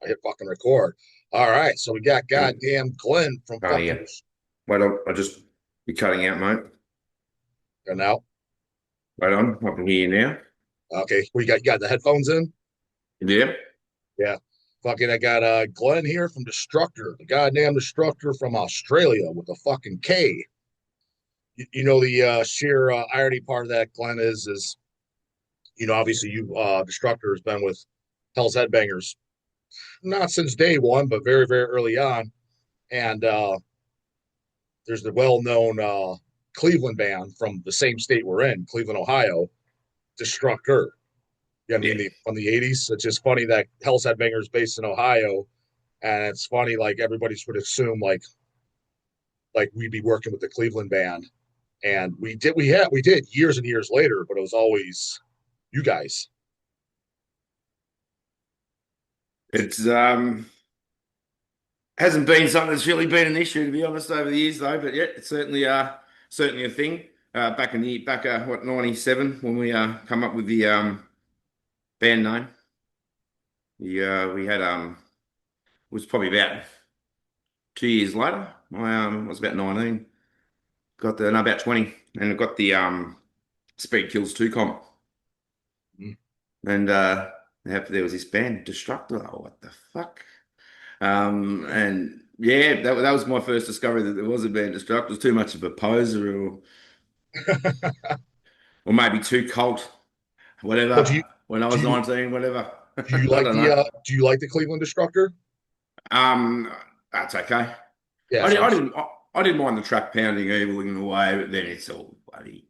I hit fucking record. All right, so we got goddamn Glenn from Can't fucking hear. Wait on. I just be cutting out, mate. now. Wait on. I can hear you now. Okay, we got you got the headphones in. Yeah. Yeah, fucking I got Glenn here from Destructor, the goddamn Destructor from Australia with a fucking K. You know the sheer irony part of that, Glenn, is obviously you Destructor has been with Hell's Headbangers not since day one, but very very early on, and there's the well-known Cleveland band from the same state we're in, Cleveland, Ohio, Destructor. Yeah, I Yeah. mean, from the 80s. It's just funny that Hell's Headbanger is based in Ohio. And it's funny, like everybody would assume like we'd be working with the Cleveland band. And we did years and years later, but it was always you guys. It's hasn't been something that's really been an issue to be honest over the years though. But yeah, it's certainly a thing. Back what 97 when we come up with the band name. We had it was probably about 2 years later. I was about 19. Got the no about 20, and I got the Speed Kills 2 comp. Mm. And there was this band, Destructor. Oh, what the fuck? And yeah, that was my first discovery that there was a band, Destructor. It was too much of a poser, or maybe too cult, Well, do you whatever. When I do was you 19, whatever. do you I like don't know. do you like the Cleveland Destructor? Um, that's okay. Yeah, I, so di- I'm I didn't. I didn't mind the track pounding evil in a way, but then it's all bloody.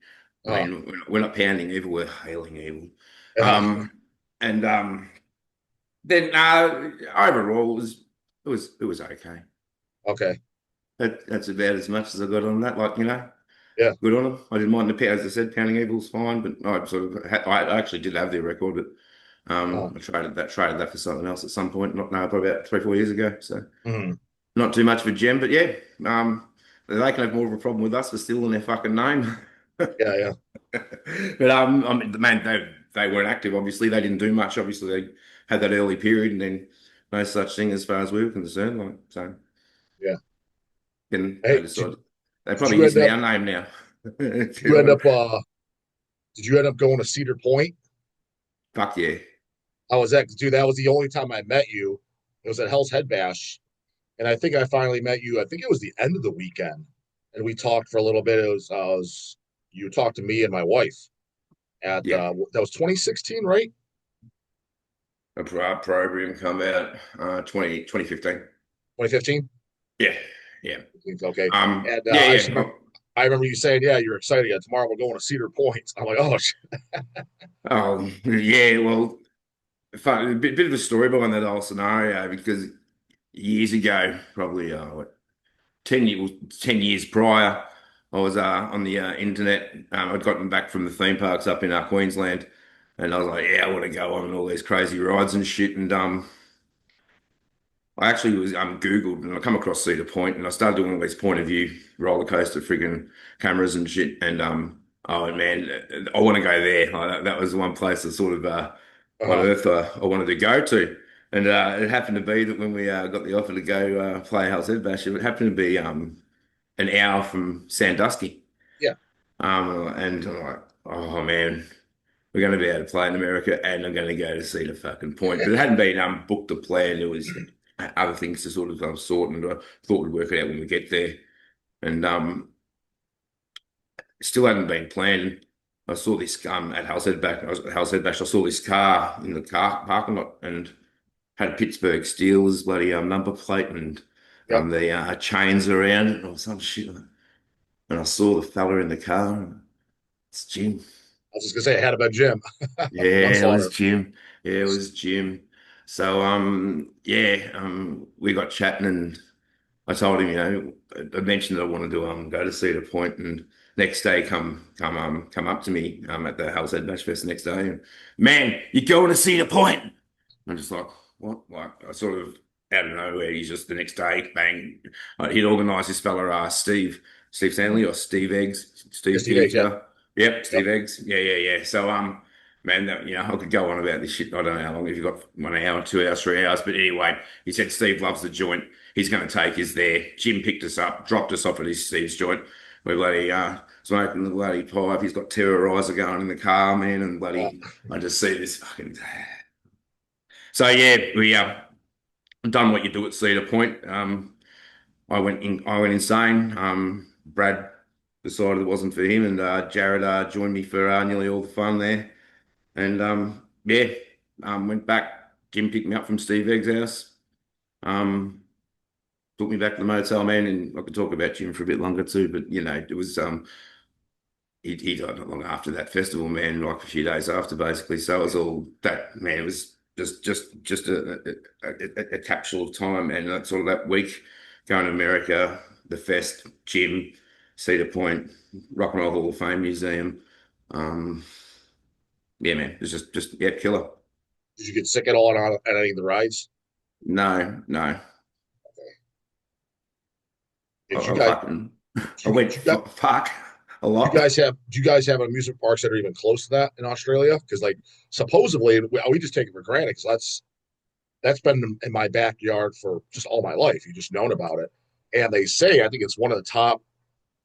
I uh, mean, we're not pounding evil; we're hailing evil. uh Um, and then overall, it was okay. okay. That's about as much as I got on that. Yeah. Good on them. I didn't mind the as I said, Pounding Evil's fine, but I actually did have their record, but Uh, I traded that for something else at some point. Not now, probably about 3 4 years ago. So mhm. not too much of a gem, but yeah, they can have more of a problem with us for stealing their fucking name. Yeah, yeah. But I mean, the man, they weren't active. Obviously, they didn't do much. Obviously, they had that early period, and then no such thing as far as we were concerned. Like so, Yeah. then they Hey, did, decided they're did probably you end using up our name now. did you end up did you end up going to Cedar Point? Fuck yeah. I was at dude, that was the only time I met you. It was at Hell's Head Bash. And I think I finally met you. I think it was the end of the weekend. And we talked for a little bit. It was you talked to me and my wife at Yeah. that was 2016, right? A program come out 2015. 2015? Yeah. Yeah. Okay. And Yeah, I just yeah. remember I remember you saying, "Yeah, you're excited. Yeah, tomorrow we're going to Cedar Point." I'm like, "Oh, Yeah, well, a bit of a story behind that whole scenario because years ago, probably 10 years prior, I was on the internet. I'd gotten back from the theme parks up in Queensland, and I was like, "Yeah, I want to go on all these crazy rides and shit." And I actually was Googled and I come across Cedar Point and I started doing all these point of view roller coaster friggin' cameras and shit. And oh man, I want to go there. That was the one place that sort of on uh, earth I wanted to go to. And it happened to be that when we got the offer to go play Hell's Head Bash, it happened to be an hour from Sandusky. yeah, And I'm like, oh man, we're going to be able to play in America, and I'm going to go to Cedar fucking Point. But it hadn't been booked or planned. It was other things to sort of sort, and I thought we'd work it out when we get there. And it still hadn't been planned. I saw this at House Head Bash. I saw this car in the car parking lot and had Pittsburgh Steelers bloody number plate and yep. the chains around it or some shit. And I saw the fella in the car. It's Jim. I was just gonna say I had about Jim Yeah, it was Gunslaughter. Jim. Yeah, it was Jim. So yeah, we got chatting and I told him, I mentioned that I wanted to go to Cedar Point and next day come up to me at the Hell's Head Bash Fest the next day and man, you're going to Cedar Point. I'm just like, what? Like I sort of out of nowhere, he's just the next day, bang. He'd organised this fella, Steve Stanley or Steve Eggs, Yes, Steve he did. Yeah, Pizza. Yep, yep. Steve Eggs. Yeah, yeah, yeah. So Man, I could go on about this shit. I don't know how long. If you've got 1 hour, 2 hours, 3 hours. But anyway, he said Steve loves the joint. He's going to take us there. Jim picked us up, dropped us off at his Steve's joint. We're bloody smoking the bloody pipe. He's got terrorizer going in the car, man, and Uh, bloody. I just see this fucking. So yeah, we done what you do at Cedar Point. I went insane. Brad decided it wasn't for him, and Jared joined me for nearly all the fun there. And yeah, went back. Jim picked me up from Steve Egg's house. Um, took me back to the motel, man, and I could talk about Jim for a bit longer too. But it was he died not long after that festival, man, like a few days after, basically. So it was all that, man. It was just a capsule of time, and that sort of that week going to America, the fest, Jim, Cedar Point, Rock and Roll Hall of Fame Museum. Um, yeah, man, it was just yeah, killer. did you get sick at all on any of the rides? No, no. Did you I guys? fucking I Do you, went do you guys? fuck a Do you lot. guys have? Do you guys have amusement parks that are even close to that in Australia? Because like supposedly we just take it for granted because that's been in my backyard for just all my life. You just known about it, and they say I think it's one of the top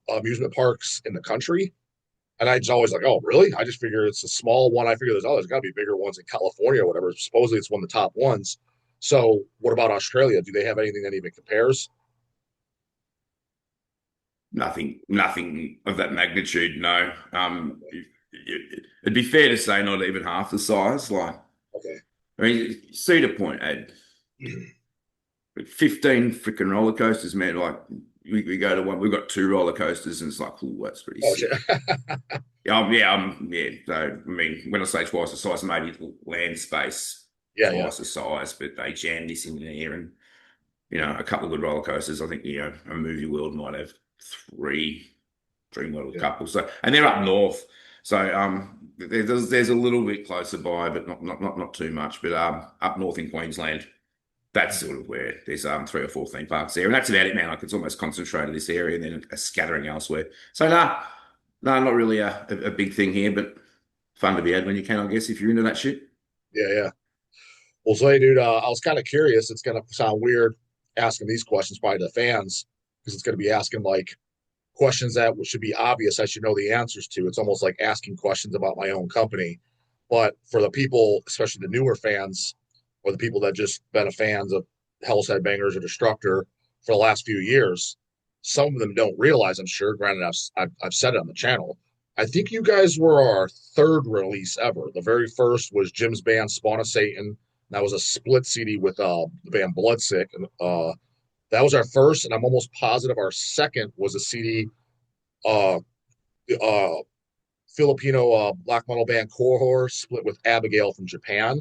amusement parks in the country. And I just always like, oh, really? I just figure it's a small one. I figure there's got to be bigger ones in California or whatever. Supposedly it's one of the top ones. So what about Australia? Do they have anything that even compares? Nothing of that magnitude. No. It'd be fair to say not even half the size. Like, Okay. I mean, Cedar Point had 15 freaking roller coasters, man. Like, we go to one, we've got two roller coasters, and it's like, oh, that's pretty Oh, shit. sick. Yeah. So, I mean, when I say twice the size, maybe land space Yeah, yeah. twice the size, but they jammed this in there, and a couple of good roller coasters. I think a movie world might have three, three model Yeah. couple. So, and they're up north. So there's a little bit closer by, but not too much. But up north in Queensland, that's sort of where there's three or four theme parks there, and that's about it, man. Like it's almost concentrated this area, and then a scattering elsewhere. So no, not really a big thing here, but fun to be had when you can, I guess, if you're into that shit. Yeah, yeah. Well, so hey, dude, I was kind of curious. It's gonna sound weird asking these questions probably to fans because it's gonna be asking like questions that should be obvious. I should know the answers to. It's almost like asking questions about my own company. But for the people, especially the newer fans, or the people that just been a fans of Hell's Headbangers or Destructor for the last few years, some of them don't realize. I'm sure. Granted, I've said it on the channel. I think you guys were our third release ever. The very first was Jim's band Spawn of Satan. That was a split CD with the band Bloodsick, and that was our first. And I'm almost positive our second was a CD uh, uh, Filipino black metal band Core split with Abigail from Japan.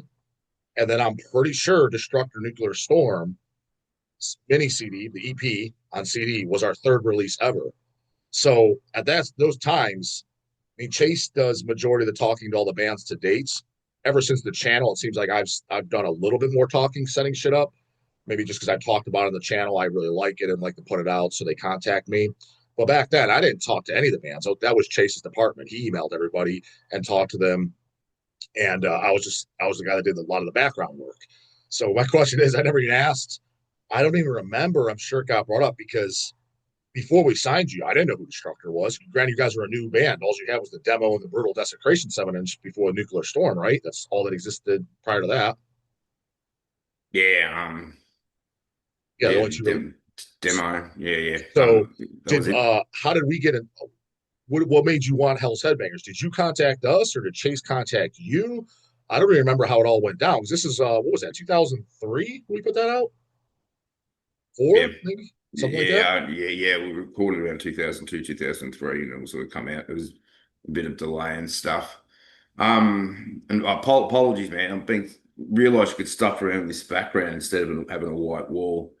And then I'm pretty sure Destructor Nuclear Storm mini CD, the EP on CD, was our third release ever. So at those times, I mean, Chase does majority of the talking to all the bands to dates. Ever since the channel, it seems like I've done a little bit more talking, setting shit up. Maybe just because I talked about it on the channel, I really like it and like to put it out, so they contact me. But back then, I didn't talk to any of the bands. So that was Chase's department. He emailed everybody and talked to them, and I was the guy that did a lot of the background work. So my question is, I never even asked. I don't even remember. I'm sure it got brought up because before we signed you, I didn't know who Destructor was. Granted, you guys were a new band. All you had was the demo and the Brutal Desecration 7-inch before Nuclear Storm, right? That's all that existed prior to that. Yeah, Yeah, the yeah, only two really. demo. Yeah. So That was it. how did we get in? What made you want Hell's Headbangers? Did you contact us or did Chase contact you? I don't really remember how it all went down. Because this is what was that? 2003? We put that out? Yeah. Four, maybe something like that. Yeah. We recorded around 2002, 2003, and it was sort of come out. It was a bit of delay and stuff. And apologies, man. I'm being realised you could stuff around this background instead of having a white wall.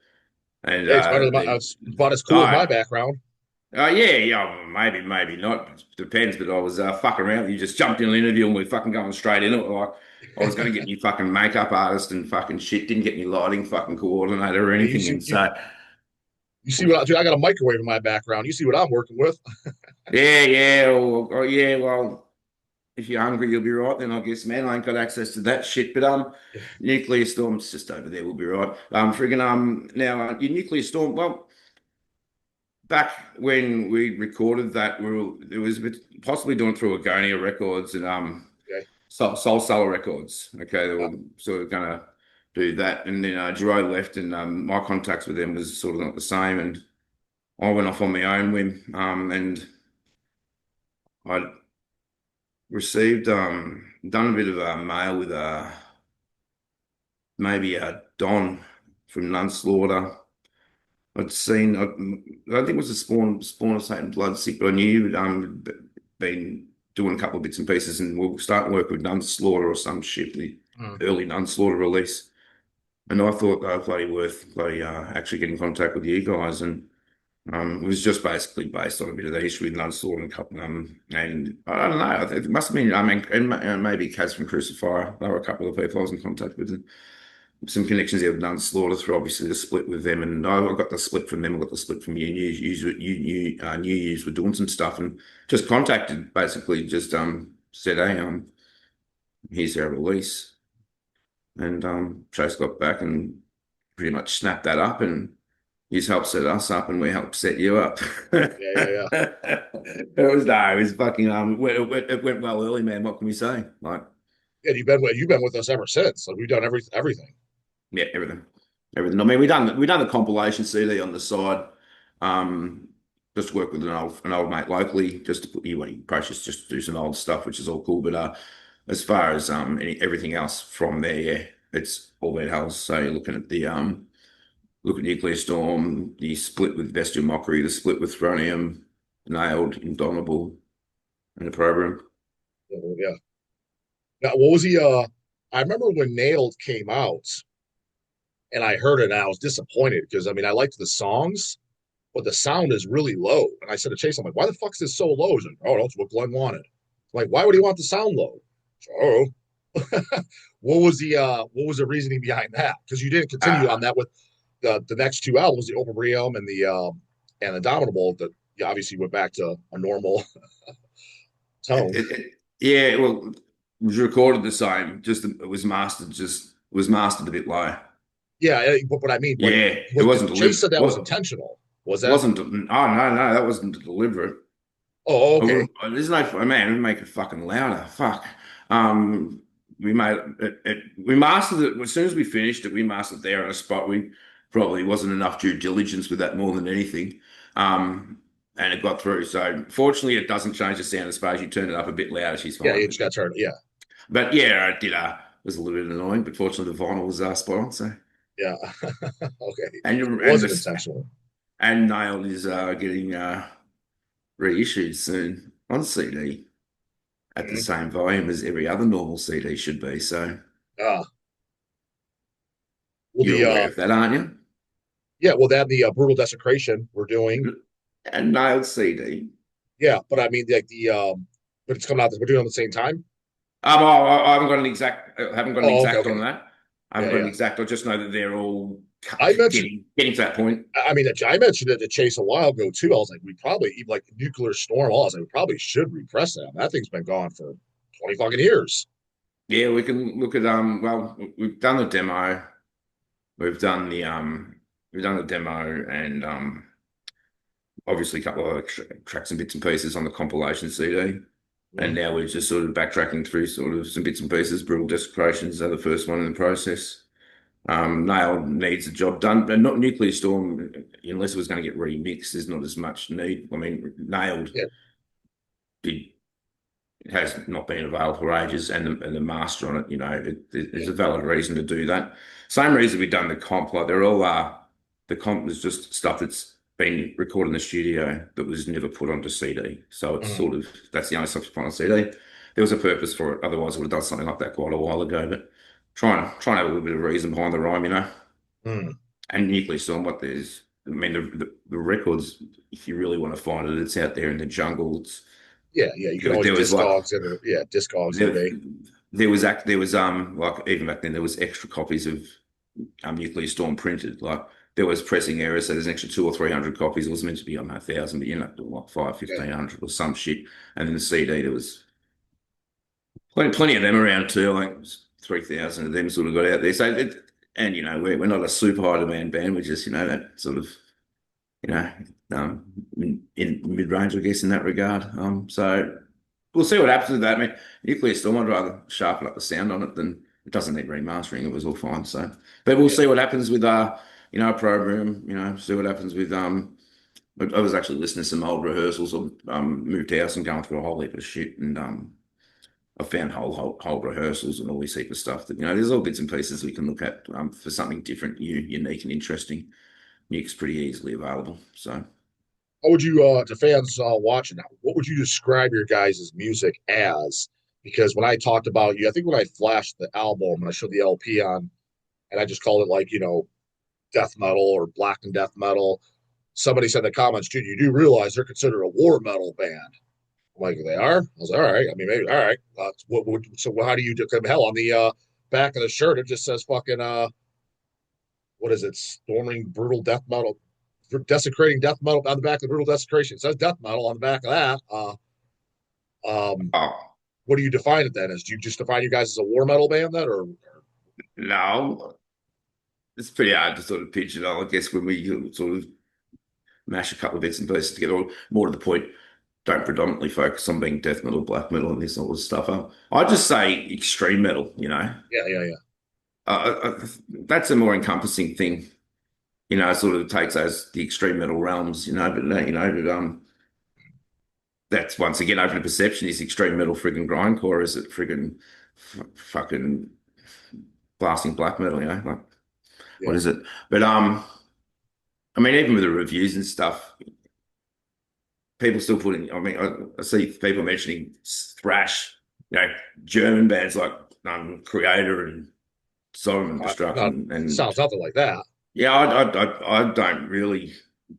And Hey, it's better than it's about as cool as my I background. yeah, maybe not. Depends. But I was fucking around. You just jumped in an interview and we're fucking going straight in it. Like I was going to get you fucking makeup artist and fucking shit. Didn't get any lighting fucking coordinator or Hey, you anything. see And so you see what I do? I got a microwave in my background. You see what I'm working with? yeah. Well, if you're hungry, you'll be right. Then I guess, man, I ain't got access to that shit. But nuclear storm's just over there. We'll be right. Friggin' now your nuclear storm. Well, back when we recorded that, it was possibly doing through Agonia Records and Okay. Soul Cellar Records. Okay, they Uh, were sort of gonna do that, and then Jerome left, and my contacts with them was sort of not the same, and I went off on my own whim, and I received done a bit of mail with maybe Don from Nunslaughter. I'd seen, I think it was a spawn of Satan Blood Sick, but I knew you'd been doing a couple of bits and pieces, and we'll start work with Nunslaughter or some shit, the mm, early Nunslaughter release. And I thought they were bloody actually getting in contact with you guys, and it was just basically based on a bit of the history with Nunslaughter and and I don't know, it must have been, I mean, and maybe Kaz from Crucifier. There were a couple of people I was in contact with. And some connections there with Nunslaughter through obviously the split with them, and I got the split from them. I got the split from you. New Year's were doing some stuff, and just contacted basically, just said, hey, here's our release, and Chase got back and pretty much snapped that up, and he's helped set us up, and we helped set you up. yeah, yeah, yeah. It was fucking it went well early, man. What can we say? Like, Yeah, you've been with us ever since. Like we've done everything. yeah, everything. I mean, we done the compilation CD on the side, um, just to work with an old mate locally, just to put you when he approaches, just to do some old stuff, which is all cool. But as far as everything else from there, yeah, it's all been hells. So you're looking at the look at Nuclear Storm, the split with Bestial Mockery, the split with Thronium, Nailed, Indomitable, and the program. Yeah. Yeah. Now, what was he? I remember when Nailed came out, and I heard it, and I was disappointed because I mean I liked the songs, but the sound is really low. And I said to Chase, I'm like, why the fuck is this so low? He's like, oh, that's what Glenn wanted. I'm like, why would he want the sound low? Oh, what was the reasoning behind that? Because you didn't continue on Uh, that with the next two albums, the Opium and the Dominable, that you obviously went back to a normal tone. yeah, well, it was recorded the same, just it was mastered a bit low. Yeah, but I mean, like, Yeah, it wasn't Chase deliberate. said that was intentional. Was that? Wasn't. Oh no, that wasn't deliberate. Oh, okay. There's no man. We make it fucking louder. Fuck. Um, we made we mastered it as soon as we finished it. We mastered it there on a spot. We probably wasn't enough due diligence with that more than anything. And it got through. So fortunately, it doesn't change the sound. As far as you turn it up a bit louder, she's Yeah, fine. it just got turned. Yeah, But yeah, it did. It was a little bit annoying, but fortunately, the vinyl was spot on. So yeah. Okay. and It and wasn't the intentional. and Nailed is getting reissued soon on CD at the Mhm. same volume as every other normal CD should be. So Uh, well, you're the aware of that, aren't yeah, well, that the brutal desecration we're doing. you? And Nailed CD. Yeah, but I mean, like but it's coming out. We're doing it at the same time. I haven't got an exact. I haven't got an Oh, okay, exact okay. on that. I haven't Yeah, got an yeah. exact. I just know that they're all I mentioned. getting to that point. I mean, I mentioned it to Chase a while ago too. I was like, we probably even like Nuclear Storm. I was like, we probably should repress that. That thing's been gone for 20 fucking years. Yeah, we can look at well, we've done the demo. We've done the demo and obviously a couple of tracks and bits and pieces on the compilation CD. And Mhm. now we're just sort of backtracking through sort of some bits and pieces. Brutal Desecrations are the first one in the process. Nail needs a job done, but not Nuclear Storm, unless it was going to get remixed, there's not as much need. I mean, Nailed Yeah, did it has not been available for ages, and the master on it, there's yeah. a valid reason to do that. Same reason we've done the comp, like they're all the comp was just stuff that's been recorded in the studio that was never put onto CD. So it's Mhm. sort of that's the only stuff you put on CD. There was a purpose for it, otherwise I would have done something like that quite a while ago. But trying to have a little bit of reason behind the rhyme. Mhm. And Nuclear Storm, what there's, I mean, the records, if you really want to find it, it's out there in the jungle. Yeah, yeah. You can always There was like Discogs there, today. there was like even back then there was extra copies of Nuclear Storm printed. Like there was pressing errors, so there's an extra 200 or 300 copies. It was meant to be, I don't know, 1,000, but you know, like five, Okay. 1,500 or some shit. And then the CD there was Plenty of them around too. I think 3,000 of them sort of got out there. And we're not a super high demand band. We're just that sort of you know in mid range, I guess, in that regard. So we'll see what happens with that. I mean, Nuclear Storm, I'd rather sharpen up the sound on it than it doesn't need remastering. It was all fine. So, but we'll Yeah. see what happens with a program. See what happens with I was actually listening to some old rehearsals. I moved house and going through a whole heap of shit, and I found whole rehearsals and all this heap of stuff that there's all bits and pieces we can look at for something different, unique and interesting. Nick's pretty easily available. So How would you, to fans watching now, what would you describe your guys' music as? Because when I talked about you, I think when I flashed the album and I showed the LP on, and I just called it like, death metal or black and death metal, somebody said in the comments, dude, you do realize they're considered a war metal band. I'm like, they are? I was like, all right. I mean, maybe, all right. So how do you do? Hell, on the back of the shirt, it just says fucking, what is it? Storming brutal death metal, desecrating death metal on the back of the brutal desecration. It says death metal on the back of that. Um, oh what do you define it then as? Do you just define you guys as a war metal band then, or no, it's pretty hard to sort of pigeonhole. I guess when we sort of mash a couple of bits and pieces together, or more to the point, don't predominantly focus on being death metal, black metal, and this sort of stuff. I just say extreme metal. yeah, yeah, yeah, That's a more encompassing thing. It sort of takes the extreme metal realms. But that's once again open to perception. Is extreme metal friggin' grindcore? Is it friggin' fucking blasting black metal? Like what yeah. is it? But I mean, even with the reviews and stuff, people still putting. I mean, I see people mentioning thrash. German bands like Creator and Sodom and Destruction, Not and sounds nothing like that. yeah, I don't really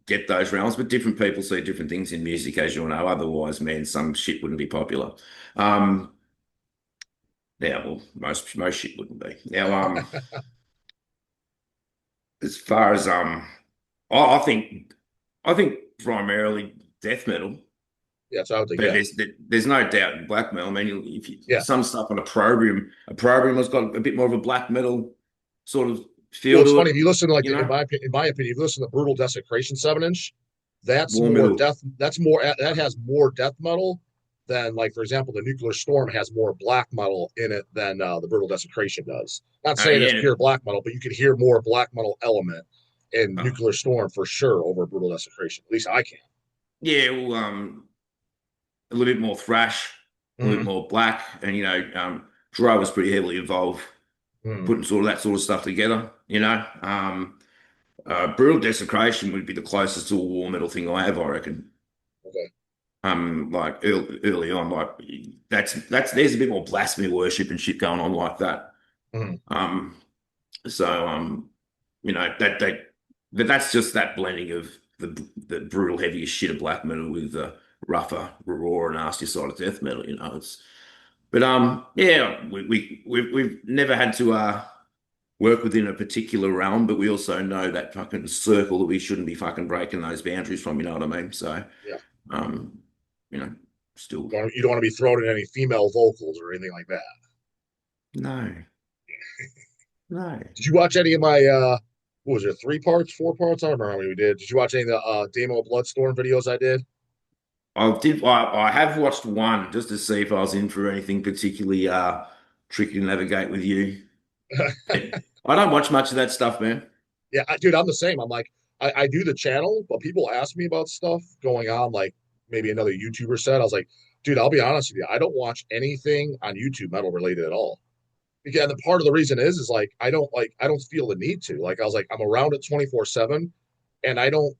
get those realms, but different people see different things in music, as you'll know. Otherwise, man, some shit wouldn't be popular. Um, yeah, well, most shit wouldn't be. Now, as far as I think primarily death metal, Yeah, so I would think, but yeah, there's no doubt in black metal. I mean, if yeah. some stuff on a program has got a bit more of a black metal sort of Well, feel it's to funny it, if you listen to like you know, in my opinion, if you listen to Brutal Desecration 7 inch, that's war more metal. death. That's more that has more death metal than like for example the Nuclear Storm has more black metal in it than the Brutal Desecration does. Not saying it's Yeah, pure black metal, but you can hear more black metal element in uh, Nuclear Storm for sure over Brutal Desecration. At least I can. yeah. Well, a little bit more thrash, a little bit Mm-hmm. more black, and Dro was pretty heavily involved Mm-hmm. putting sort of that sort of stuff together. Brutal Desecration would be the closest to a war metal thing I have, I reckon. Okay. Like early on, like that's there's a bit more blasphemy worship and shit going on like that. Mm-hmm. Um, so but that's just that blending of the brutal heaviest shit of black metal with the rougher, raw, and nastier side of death metal. But yeah, we've never had to work within a particular realm, but we also know that fucking circle that we shouldn't be fucking breaking those boundaries from. You know what I mean? So Yeah. um, you know, still You don't want to be thrown in any female vocals or anything like that. no, no. Did you watch any of my what was it, 3 parts, 4 parts? I don't remember how many we did. Did you watch any of the Demo Bloodstorm videos I did? I have watched one just to see if I was in for anything particularly tricky to navigate with you. I don't watch much of that stuff, man. Yeah, dude, I'm the same. I'm like, I do the channel, but people ask me about stuff going on, like maybe another YouTuber said. I was like, dude, I'll be honest with you. I don't watch anything on YouTube metal related at all. Because the part of the reason is like I don't feel the need to. Like I was like, I'm around it 24/7 and I don't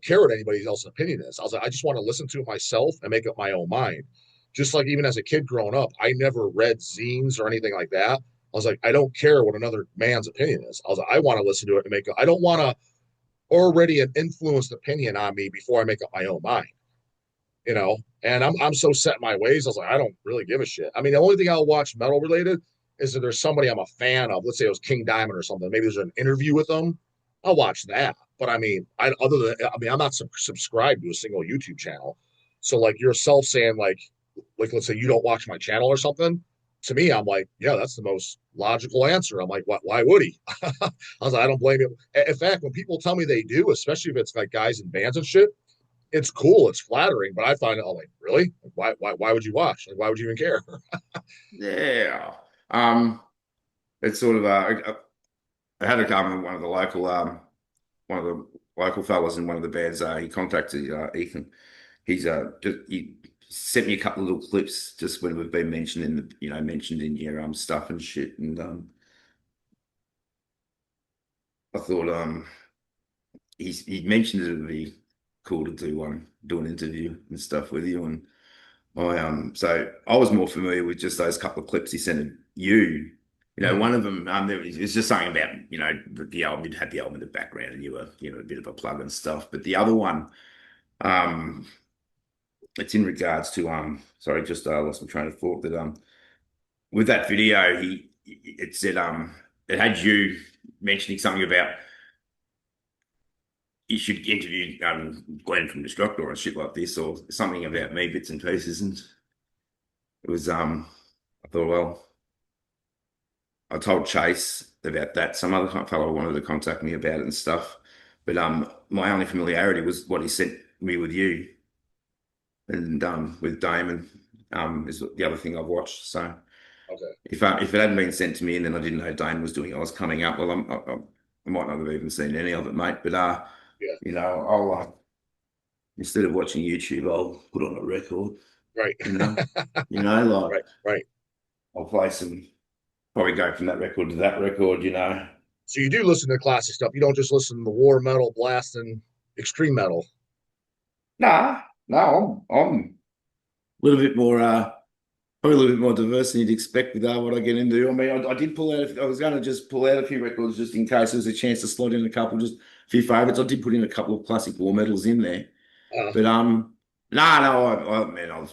care what anybody else's opinion is. I was like, I just want to listen to it myself and make up my own mind. Just like even as a kid growing up, I never read zines or anything like that. I was like, I don't care what another man's opinion is. I was like, I want to listen to it and make it. I don't want to already an influenced opinion on me before I make up my own mind, you know? And I'm so set in my ways. I was like, I don't really give a shit. I mean, the only thing I'll watch metal related is that there's somebody I'm a fan of. Let's say it was King Diamond or something. Maybe there's an interview with them. I'll watch that. But I mean, I'm not subscribed to a single YouTube channel. So like yourself saying like like let's say you don't watch my channel or something, to me, I'm like, yeah, that's the most logical answer. I'm like, why would he? I was like, I don't blame him. In fact, when people tell me they do, especially if it's like guys in bands and shit, it's cool, it's flattering, but I find it, I'm like, really? Why would you watch? Like, why would you even care? Yeah. It's sort of I had a comment with one of the local fellas in one of the bands. He contacted Ethan. He sent me a couple of little clips just when we've been mentioned in the mentioned in your stuff and shit. And I thought he mentioned it would be cool to do an interview and stuff with you. And so I was more familiar with just those couple of clips he sent you. Mhm. One of them, there was just something about, the album, you'd had the album in the background and you were, a bit of a plug and stuff. But the other one, um, it's in regards to, sorry, just lost my train of thought that, with that video, it said, it had you mentioning something about you should interview, Glenn from Destructor and shit like this, or something about me, bits and pieces. And it was, I thought, well, I told Chase about that. Some other fellow wanted to contact me about it and stuff. But my only familiarity was what he sent me with you and with Damon is the other thing I've watched. So Okay. if it hadn't been sent to me and then I didn't know Damon was doing it, I was coming up. Well, I might not have even seen any of it, mate. But Yeah. I'll instead of watching YouTube, I'll put on a record. Right. You know, like Right. Right. I'll play some. Probably go from that record to that record. So you do listen to classic stuff. You don't just listen to the war metal, blast, and extreme metal. Nah, no, I'm a little bit more, probably a little bit more diverse than you'd expect with what I get into. I mean, I did pull out, I was going to just pull out a few records just in case there was a chance to slot in a couple, just a few favorites. I did put in a couple of classic war metals in there, Uh, but no, man, you know,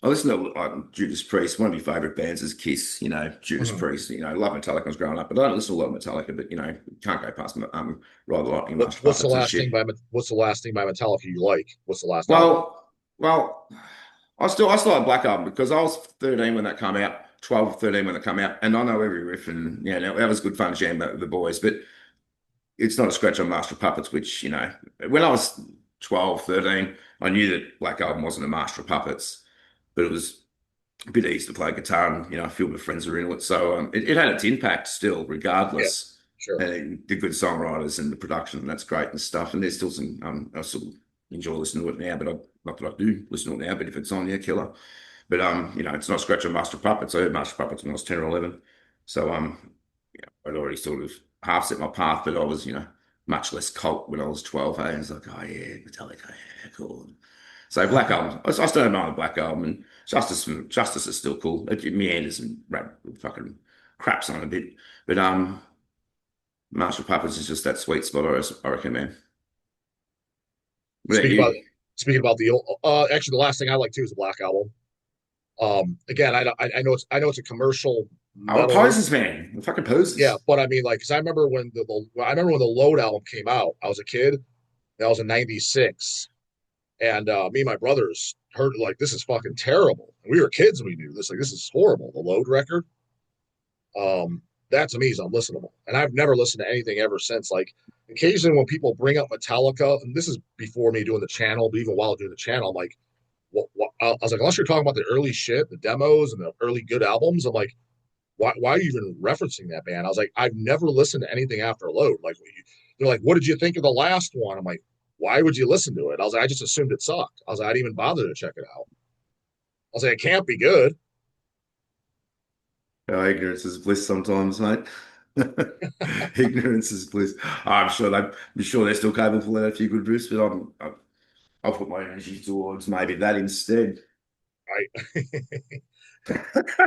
I listen to Judas Priest. One of my favorite bands is Kiss. Judas mhm. Priest. I love Metallica when I was growing up, but I don't listen to a lot of Metallica. But can't go past Ride the Lightning, What, Master Puppets and shit. what's the last thing by Metallica you like? What's the last album? Well, I still like Black Album because I was 13 when that came out, 12, 13 when it came out, and I know every riff and that was good fun jam with the boys, but it's not a scratch on Master of Puppets, which, when I was 12, 13, I knew that Black Album wasn't a Master of Puppets, but it was a bit easy to play guitar and, a few of my friends were into it. So it had its impact still, Yeah, regardless. sure. And the good songwriters and the production, and that's great and stuff. And there's still some, I still enjoy listening to it now, but not that I do listen to it now, but if it's on, yeah, killer. But it's not scratching Master Puppets. I heard Master Puppets when I was 10 or 11. So I'd already sort of half set my path, but I was, much less cult when I was 12. Hey, and it's like, oh yeah, Metallica, yeah, cool. So Black Album, I still don't mind the Black Album, and Justice is still cool. It meanders and fucking craps on a bit, but Master Puppets is just that sweet spot. I reckon, man. What about Speaking about you? speaking about the old, actually, the last thing I like too is the Black Album. Again, I know it's a commercial Oh, metal. poses, man. The fucking Yeah, poses. but I mean, like, because I remember when the Load album came out. I was a kid. That was in '96, and me and my brothers heard like this is fucking terrible. We were kids and we knew this. Like, this is horrible. The Load record. That to me is unlistenable, and I've never listened to anything ever since. Like, occasionally when people bring up Metallica, and this is before me doing the channel, but even while doing the channel, I'm like, what? I was like, unless you're talking about the early shit, the demos and the early good albums, I'm like, why are you even referencing that band? I was like, I've never listened to anything after Load. Like, they're like, what did you think of the last one? I'm like, why would you listen to it? I was like, I just assumed it sucked. I was like, I didn't even bother to check it out. I was like, it can't be good. Oh, ignorance is bliss sometimes, mate. Ignorance is bliss. I'm sure they're still capable of pulling out a few good riffs, but I'll put my energy towards maybe that instead. Right.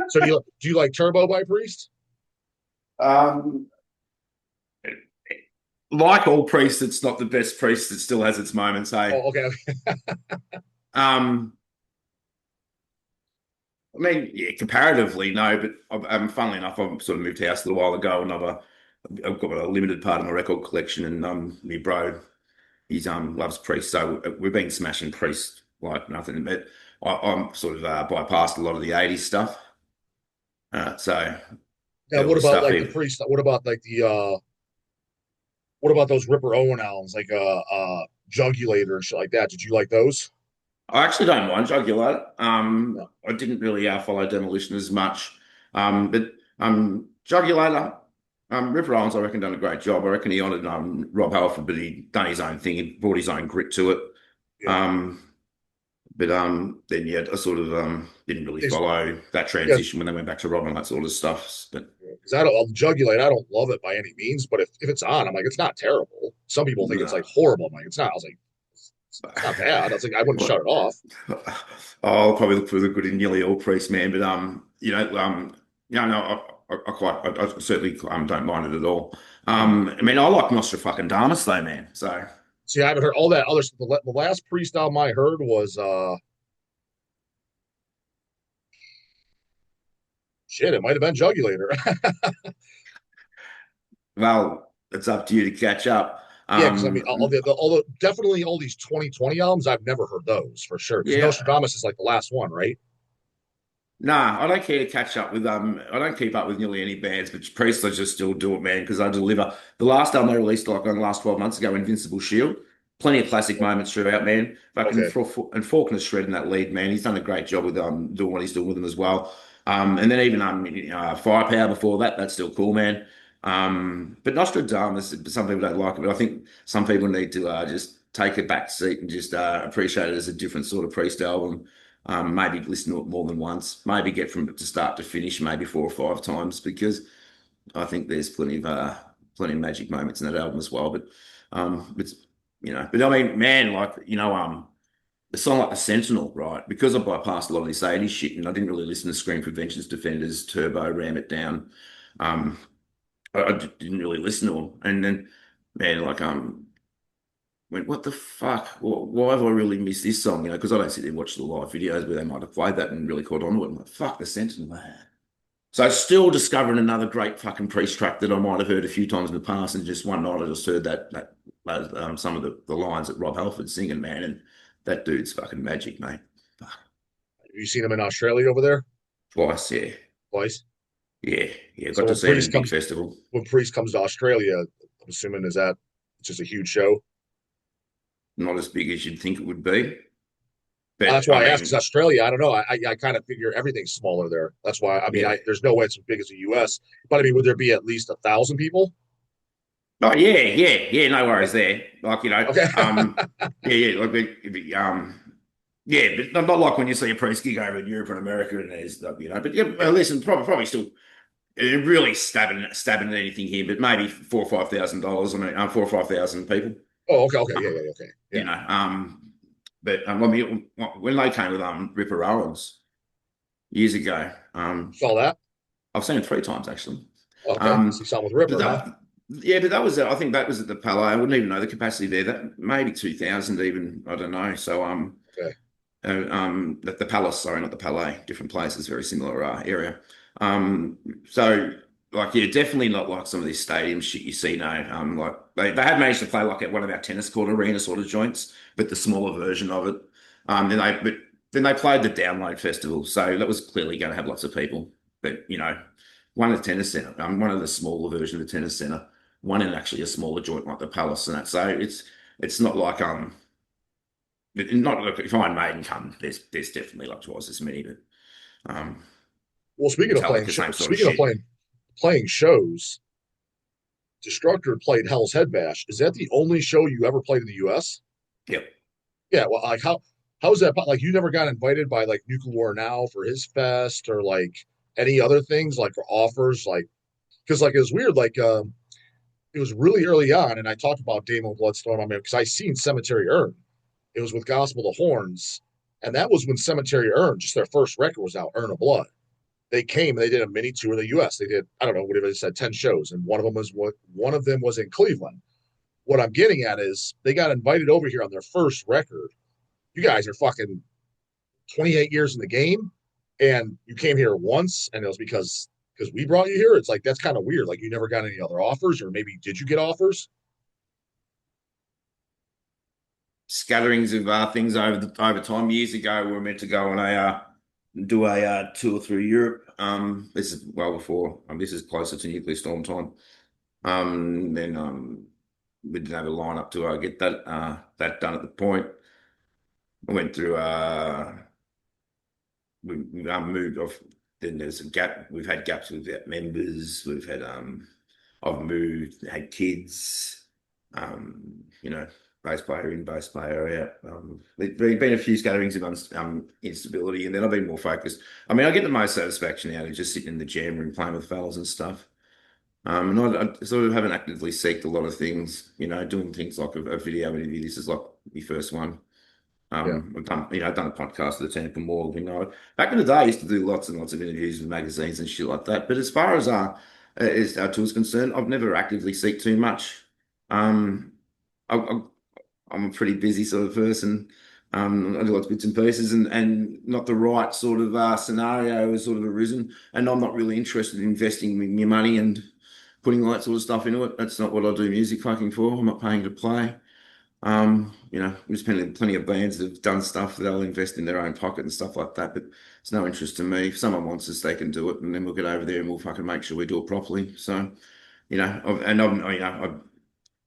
So do you like Turbo by Priest? Um, like all priests, it's not the best priest. It still has its moments, hey. Oh, okay. Um, I mean, yeah, comparatively, no, but funnily enough, I've sort of moved house a little while ago, and I've got a limited part of my record collection, and my bro, he's loves Priest, so we've been smashing Priest like nothing. But I'm sort of bypassed a lot of the '80s stuff. So Now, all what the about stuff like the even. priest? What about like the what about those Ripper Owen albums, like Jugulator and shit like that? Did you like those? I actually don't mind Jugular. No. I didn't really follow Demolition as much. But Jugular, River Islands, I reckon, done a great job. I reckon he honoured Rob Halford, but he done his own thing. He brought his own grit to it. Yeah. Um, but then yeah, I sort of didn't really Is follow that yeah, transition when they went back to Rob and that sort of stuff. But because I don't Jugulate. I don't love it by any means, but if it's on, I'm like, it's not terrible. Some people think it's no. like horrible. I'm like, it's not. I was like, it's not bad. I was like, I wouldn't shut Well, it off. I'll probably look for the good in nearly all priests, man. But no, I certainly don't mind it at all. I mean, I like Nostra fucking Damus though, man. So See, I haven't heard all that other stuff. The last priest album I heard was shit. It might have been Jugulator. well, it's up to you to catch up. Yeah, because I mean, Um, all the definitely all these 2020 albums, I've never heard those for sure. Because yeah, Nostradamus is like the last one, right? nah, I don't care to catch up with I don't keep up with nearly any bands, but Priest I just still do it, man, because I deliver. The last album they released like on the last 12 months ago, Invincible Shield, plenty of classic moments throughout, man. Fucking Okay. And Faulkner's shredding that lead, man. He's done a great job with doing what he's doing with them as well. And then even Firepower before that, that's still cool, man. But Nostradamus, some people don't like it, but I think some people need to just take a back seat and just appreciate it as a different sort of Priest album. Maybe listen to it more than once, maybe get from to start to finish, maybe 4 or 5 times, because I think there's plenty of magic moments in that album as well. It's but I mean, man, like the song like the Sentinel, right? Because I bypassed a lot of this '80s shit, and I didn't really listen to Scream for Vengeance, Defenders, Turbo, Ram It Down. Um, I didn't really listen to them, and then man, like went, what the fuck? Why have I really missed this song? Because I don't sit there and watch the live videos where they might have played that and really caught on to it. I'm like, fuck the Sentinel, man. So still discovering another great fucking Priest track that I might have heard a few times in the past, and just one night I just heard some of the lines that Rob Halford's singing, man, and that dude's fucking magic, mate. Fuck. Have you seen him in Australia over there Twice, yeah, twice? yeah, yeah. So Got to see him in a big festival. when Priest comes to Australia, I'm assuming is that it's just a huge show. Not as big as you'd think it would be, but That's I why I asked. Because mean, Australia, I don't know. I kind of figure everything's smaller there. That's why. I mean, yeah. there's no way it's as big as the U.S. But I mean, would there be at least 1,000 people? Oh yeah, yeah, yeah. No worries there. Like Okay. yeah, yeah. Like yeah, but not like when you see a Priest gig over in Europe and America, and there's But yeah, well, listen, probably still really stabbing at anything here, but maybe $4 or $5,000. I mean, 4 or 5 thousand people. Oh, okay, okay, yeah, Um, yeah, okay, you yeah. know, but I mean, when they came with Ripper Owens years ago, Saw that. I've seen it 3 times actually. Okay, Um, see something with but Ripper, huh? that, yeah, but that was I think that was at the Palais. I wouldn't even know the capacity there. That maybe 2,000 even. I don't know. So Okay. the Palace, sorry, not the Palais, different places, very similar area. So like yeah, definitely not like some of these stadium shit you see now. Like they have managed to play like at one of our tennis court arena sort of joints, but the smaller version of it. Then they played the Download Festival, so that was clearly going to have lots of people. But one at the tennis center, one of the smaller version of the tennis center, one in actually a smaller joint like the Palace and that. So it's not like not like if Iron Maiden come, there's definitely like twice as many, but um Well, Metallica, same sort of speaking of shit. playing shows, Destructor played Hell's Head Bash. Is that the only show you ever played in the U.S.? Yep. Yeah. Well, like how's that? Like you never got invited by like Nuclear War Now for his fest or like any other things like for offers like because like it was weird like it was really early on and I talked about Damo Bloodstorm. I mean because I seen Cemetery Urn. It was with Gospel of Horns, and that was when Cemetery Urn just their first record was out, Urn of Blood. They came and they did a mini tour of the U.S. They did I don't know whatever they said 10 shows, and one of them was in Cleveland. What I'm getting at is they got invited over here on their first record. You guys are fucking 28 years in the game, and you came here once, and it was because we brought you here. It's like that's kind of weird. Like you never got any other offers, or maybe did you get offers? scatterings of things over time. Years ago, we were meant to go on a do a tour through Europe. This is well before. This is closer to nuclear storm time. Then we didn't have a lineup to get that done at the point. I went through. We moved off. Then there's a gap. We've had gaps with our members. We've had I've moved, had kids. You know, bass player in, bass player out. There's been a few scatterings of instability, and then I've been more focused. I mean, I get the most satisfaction out of just sitting in the jam room playing with fellas and stuff. And I sort of haven't actively seeked a lot of things, you know, doing things like a video interview. This is like my first one. Yeah. I've done a podcast with the Tampa Mall. You know, back in the day, I used to do lots and lots of interviews with magazines and shit like that. But as far as our tour's concerned, I've never actively seeked too much. Um, I, I'm a pretty busy sort of person. I do lots of bits and pieces, and not the right sort of scenario has sort of arisen, and I'm not really interested in investing your money and putting all that sort of stuff into it. That's not what I do music fucking for. I'm not paying to play. You know, there's plenty of bands that have done stuff that they'll invest in their own pocket and stuff like that, but it's no interest to me. If someone wants us, they can do it, and then we'll get over there and we'll fucking make sure we do it properly. So, you know, I don't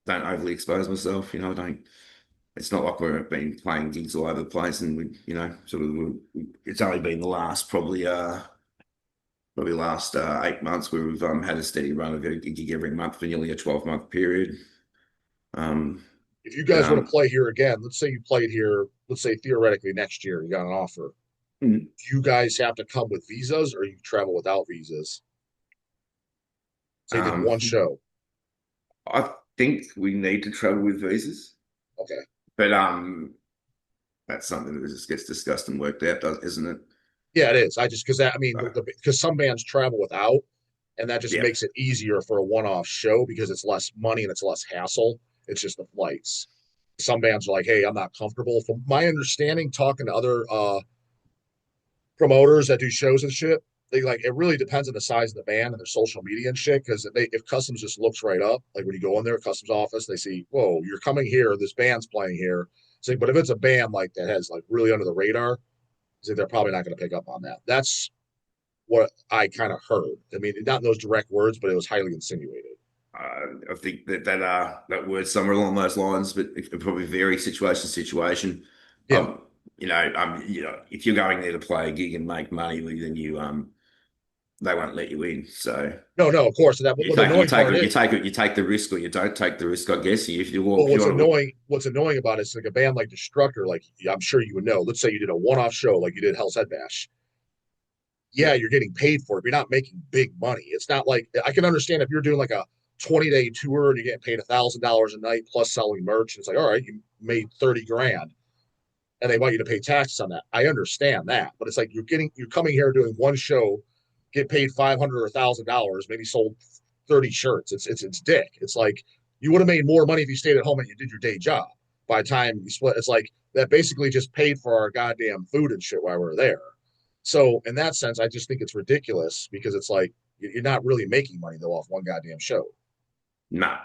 overly expose myself. You know, I don't. It's not like we've been playing gigs all over the place, and we, you know, sort of. It's only been the last probably last 8 months where we've had a steady run of a gig every month for nearly a 12-month period. Um, If you but guys were to play here again, let's say you played here, let's say theoretically next year, you got an offer. mm, Do you guys have to come with visas or you travel without visas? Say you did um, one show. I think we need to travel with visas, Okay. but that's something that just gets discussed and worked out, isn't it? Yeah, it is. I just because that I mean Uh, because some bands travel without, and that just yeah. makes it easier for a one-off show because it's less money and it's less hassle. It's just the flights. Some bands are like, hey, I'm not comfortable. From my understanding, talking to other promoters that do shows and shit, they like it really depends on the size of the band and their social media and shit. Because if Customs just looks right up, like when you go in their Customs office, they see, whoa, you're coming here, this band's playing here. So, but if it's a band like that has like really under the radar, so they're probably not going to pick up on that. That's what I kind of heard. I mean, not in those direct words, but it was highly insinuated. I think that word somewhere along those lines, but it probably varies situation to situation. Yeah. You know, if you're going there to play a gig and make money, then they won't let you in. So No, no, of course. And that you what the take you annoying take part it, is, you take the risk or you don't take the risk, I guess. If you well, walk, if you want to, what's annoying about it is like a band like Destructor, like I'm sure you would know. Let's say you did a one-off show, like you did Hell's Head Bash. Yeah, yeah, you're getting paid for it, but you're not making big money. It's not like I can understand if you're doing like a 20-day tour and you're getting paid $1,000 a night plus selling merch. And it's like, all right, you made 30 grand and they want you to pay taxes on that. I understand that, but it's like you're coming here doing one show, get paid 500 or $1,000, maybe sold 30 shirts. It's dick. It's like you would have made more money if you stayed at home and you did your day job. By the time you split, it's like that basically just paid for our goddamn food and shit while we were there. So in that sense, I just think it's ridiculous because it's like you're not really making money though off one goddamn show. no,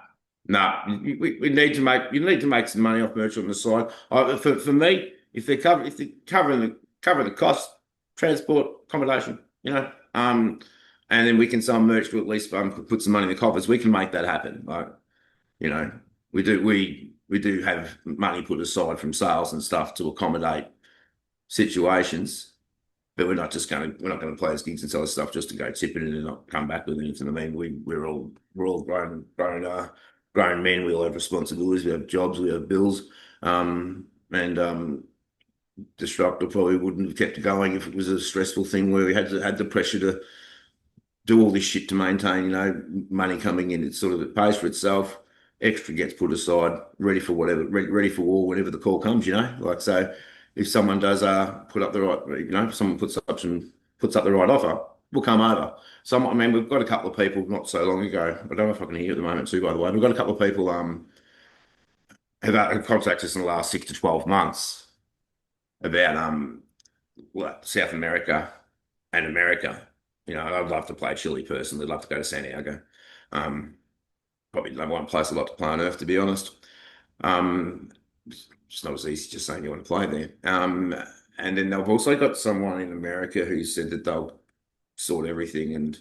no. We need to make you need to make some money off merch on the side. For me, if they're cover the cost, transport, accommodation, you know, and then we can sell merch to at least put some money in the coffers. We can make that happen. Like, you know, we do have money put aside from sales and stuff to accommodate situations. But we're not going to play as gigs and sell us stuff just to go tip it and not come back with anything. I mean, we're all grown men. We all have responsibilities. We have jobs. We have bills. And Destructor probably wouldn't have kept going if it was a stressful thing where we had the pressure to do all this shit to maintain, you know, money coming in. It's sort of it pays for itself. Extra gets put aside, ready for whatever, ready for war whenever the call comes. You know, like so, if someone does put up the right, you know, if someone puts up the right offer, we'll come over. I mean, we've got a couple of people not so long ago. I don't know if I can hear you at the moment too. By the way, we've got a couple of people have contacted us in the last 6 to 12 months about South America and America. You know, I'd love to play Chile personally. I'd love to go to Santiago. Um, Probably number one place I'd like to play on earth, to be honest. Um, It's not as easy just saying you want to play there. And then they've also got someone in America who said that they'll sort everything and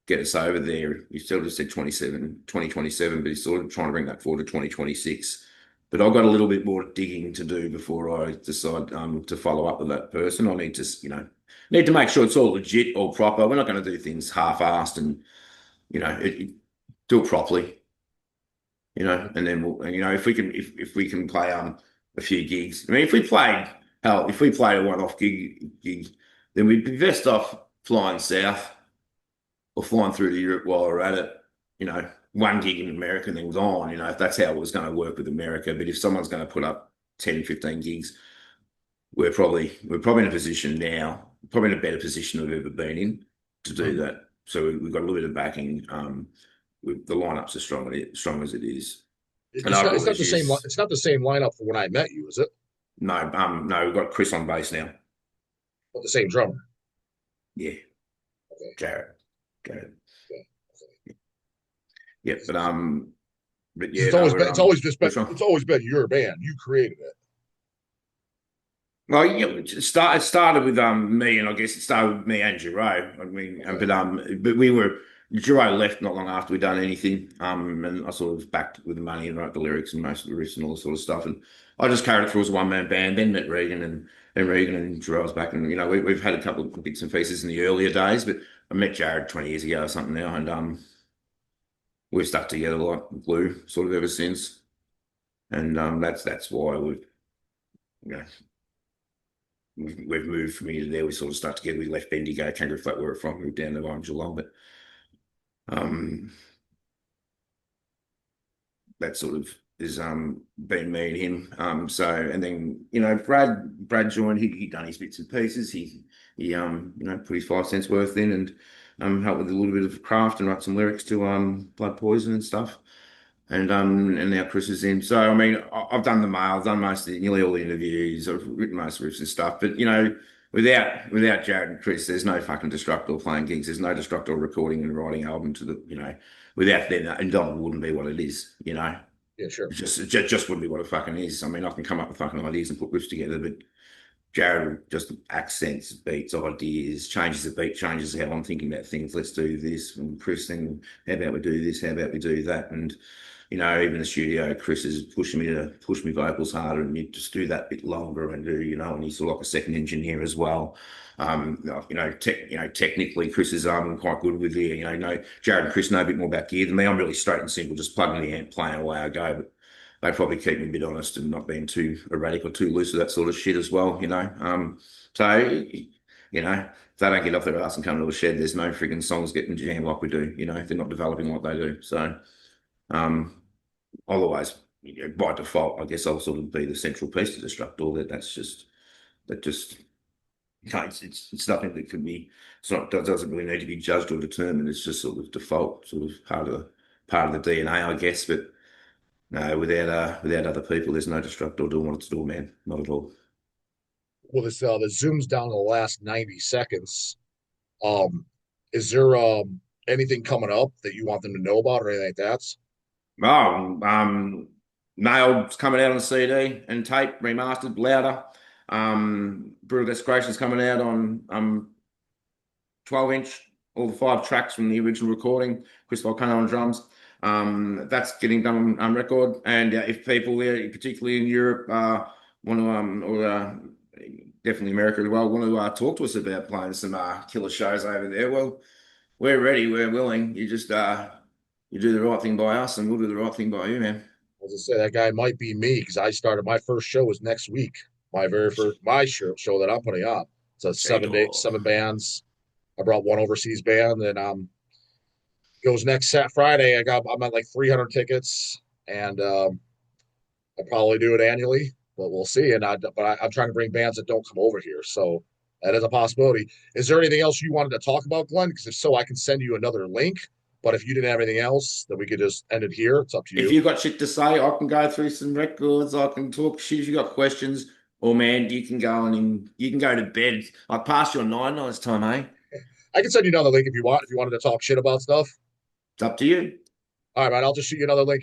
get us over there. He sort of said 2027, but he's sort of trying to bring that forward to 2026. But I've got a little bit more digging to do before I decide to follow up with that person. I need to, need to make sure it's all legit, all proper. We're not going to do things half-assed and, do it properly, and then we'll, and, if we can, if we can play a few gigs. I mean, if we played a one-off gig, then we'd be best off flying south or flying through to Europe while we're at it, one gig in America and then gone, if that's how it was going to work with America. But if someone's going to put up 10, 15 gigs, we're probably in a position now, probably in a better position than we've ever been in to do that. So we've got a little bit of backing. The lineup's as strong as it is. And I've It's not always the same. used It's not the same lineup for when I met you, is it? no, we've got Chris on bass now. But the same drummer. Yeah, Okay. Jared. Okay. Yeah, but yeah, It's no, always been. It's always just been. Which one? It's always been your band. You created it. Well, yeah, it started with me, and I guess it started with me and Giro. I mean, Okay. but we were Giro left not long after we'd done anything, and I sort of backed with the money and wrote the lyrics and most of the riffs and all that sort of stuff, and I just carried it through as a one-man band. Then met Regan, and then Regan and Giro's back, and we've had a couple of bits and pieces in the earlier days, but I met Jared 20 years ago or something now, and we've stuck together like glue sort of ever since, and that's why you know we've moved from here to there. We sort of stuck together. We left Bendigo, Kangaroo Flat where we're from, moved down to Geelong, but um, that sort of is been me and him. So and then Brad joined. He done his bits and pieces. He put his 5 cents worth in and helped with a little bit of craft and write some lyrics to Blood Poison and stuff. And now Chris is in. So I mean, I've done the mail, I've done nearly all the interviews, I've written most riffs and stuff. But without Jared and Chris, there's no fucking Destructor playing gigs. There's no Destructor recording and writing album to without them, and Dom wouldn't be what it is. Yeah, sure. It just wouldn't be what it fucking is. I mean, I can come up with fucking ideas and put riffs together, but Jared just accents, beats, ideas, changes the beat, changes how I'm thinking about things. Let's do this. And Chris, then how about we do this? How about we do that? And even the studio, Chris is pushing me to push my vocals harder and you just do that bit longer and and he's sort of like a second engineer as well. Technically, Chris is quite good with Jared and Chris know a bit more about gear than me. I'm really straight and simple, just plugging the amp, playing away I go. But they probably keep me a bit honest and not being too erratic or too loose with that sort of shit as well. So if they don't get off their ass and come to the shed, there's no freaking songs getting jammed like we do. They're not developing like they do. So otherwise, by default, I guess I'll sort of be the central piece to Destructor. That just it's nothing that can be. Doesn't really need to be judged or determined. It's just sort of default, sort of part of the DNA, I guess. But no, without other people, there's no Destructor doing what it's doing, man. Not at all. Well, this the zooms down to the last 90 seconds. Um, is there anything coming up that you want them to know about or anything like that? Oh, Nail's coming out on CD and tape, remastered, louder. Brutal Desecration's coming out on 12-inch, all the 5 tracks from the original recording. Chris Volcano on drums. That's getting done on record. And if people there, particularly in Europe, want to, or definitely America as well, want to talk to us about playing some killer shows over there, well, we're ready, we're willing. You just you do the right thing by us, and we'll do the right thing by you, man. As I say, that guy might be me because I started my first show was next week. My very first show that I'm putting on. It's a J-Dog. 7 bands. I brought one overseas band, and goes next Friday. I'm at like 300 tickets, and I'll probably do it annually, but we'll see. I'm trying to bring bands that don't come over here, so that is a possibility. Is there anything else you wanted to talk about, Glenn? Because if so, I can send you another link. But if you didn't have anything else, then we could just end it here. It's up to If you. you've got shit to say, I can go through some records. I can talk shit if you got questions. Or man, you can go you can go to bed. I passed your 9 nights time, eh? I can send you another link if you want. If you wanted to talk shit about stuff. It's up to you. All right, man. I'll just shoot you another link here.